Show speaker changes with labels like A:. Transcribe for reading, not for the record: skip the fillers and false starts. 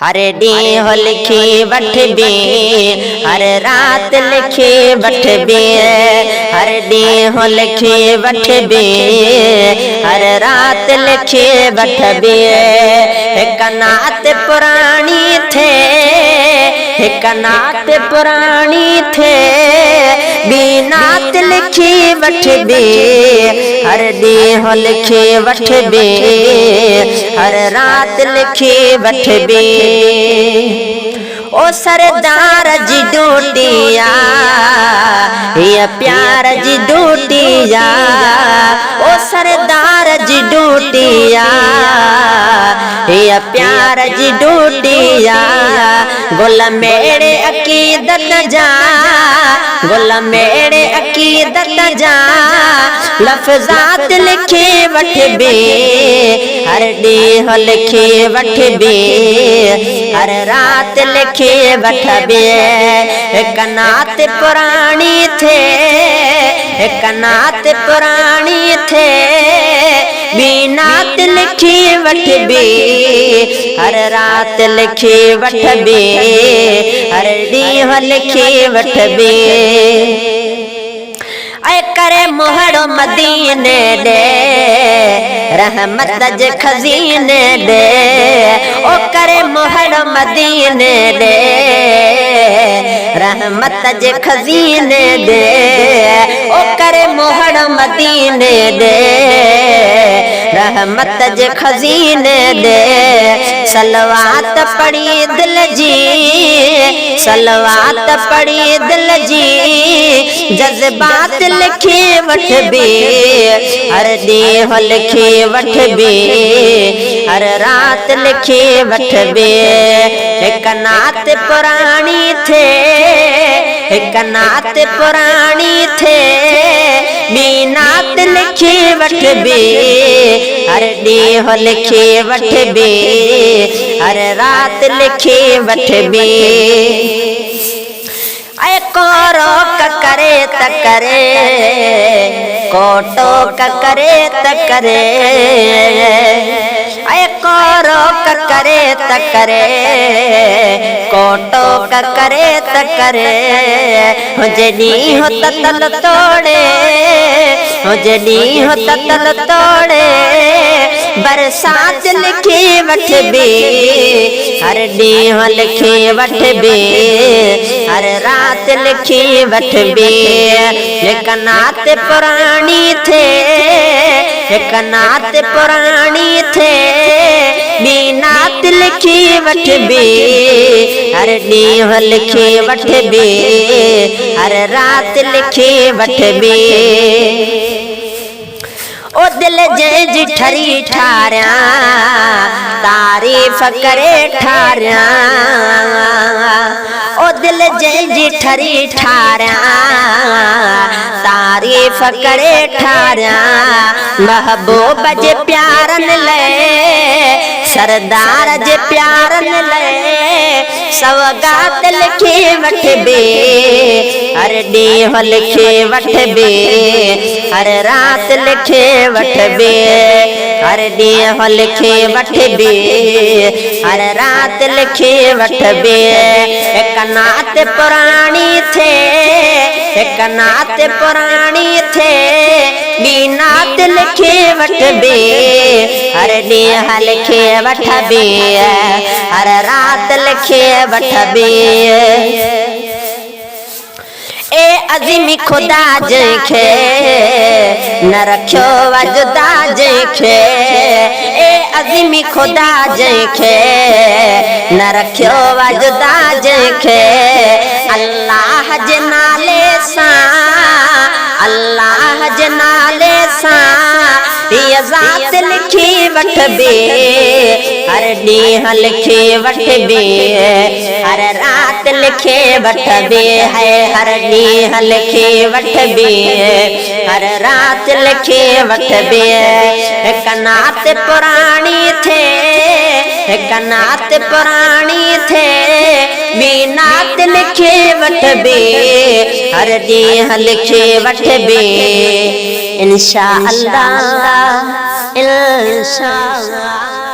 A: हर ॾींहुं लिखी वठबी हर रात लिखी वठबी हर ॾींहुं लिखी वठबी हर रात लिखी वठबी हिक नात पुरानी थे हिक नात पुरानी थे ॿी नात लिखी वठबी हर ॾींहुं लिखी वठबी हर रात लिखी वठबी ओ सरदार जी ड्यूटिया ये प्यार जी ड्यूटिया ओ सरदार जी ड्यूटिया ये प्यार जी ड्यूटिया गुल मेरे अकीदत जा गुल मेरे अकीदत जा लफ्जात लिखे वठबी हर ॾींहुं लिखे वठबी हर रात लिखे वठबी हिक नात पुरानी थे हिक नात पुरानी थे ॿी नात लिखी वठबी हर रात लिखी वठबी हर ॾींहुं लिखी वठबी ऐ करे मोहड़ो मदीने दे रहमत जे खजीने दे ओ करे मोहड़ो मदीने दे रहमत जे खजीने दे ओ करे मोहड़ो मदीने दे रहमत जे खजीने दे सलवात पढ़ी दिल जी सलवात पढ़ी दिल जी जज्बात लिखी वठबी हर ॾींहुं लिखी वठबी हर रात लिखी वठबी हिक नात पुरानी थे हिक नात पुरानी थे ॿी नात लिखी वठबी हर ॾींहुं लिखी वठबी हर रात लिखी वठबी ऐ कोरो करे त करे कोटो करे त करे ऐ कोरो करे त करे कोटो करे त करे जॾीं हो ततल तोड़े जॾीं हो ततल तोड़े बरसात लिखी वठबी हर ॾींहुं लिखी वठबी हर रात लिखी वठबी हिक नात पुरानी थे हिक नात पुरानी थे ॿी नात लिखी वठबी हर ॾींहुं लिखी वठबी हर रात लिखी वठबी ओ दिल जे ठरी ठारिया तारीफ़ करे ठारिया ओ दिल जे ठरी ठारिया तारीफ़ करे ठारिया महबूब जे प्यारन ले सरदार जे प्यारन ले सवगात लिखी वठबी हर ॾींहुं लिखी वठबी हर रात लिखी वठबी हर ॾींहुं लिखी वठबी हर रात लिखी वठबी हिक नात पुरानी थे हिक नात पुरानी थे ॿी नात लिखी वठबी हर ॾींहुं लिखी वठबी हर रात लिखी वठबी ए अज़ीमी खुदा जंहिंखे न रखियो वजुदा जंहिंखे ए अज़ीमी खुदा जंहिंखे न रखियो वजुदा जंहिंखे अल्लाह जे नाले सां अल्लाह जे नाले सां हीअ ज़ात लिखी वठबी हर ॾींहुं लिखी वठबी हर रात लिखी वठबी है हर ॾींहुं लिखी वठबी हर रात लिखी वठबी हिक नात पुरानी थे हिक नात पुरानी थे ॿी नात लिखी वठबी हर ॾींहुं लिखी वठबी इंशा अल्लाह इंशा अल्लाह।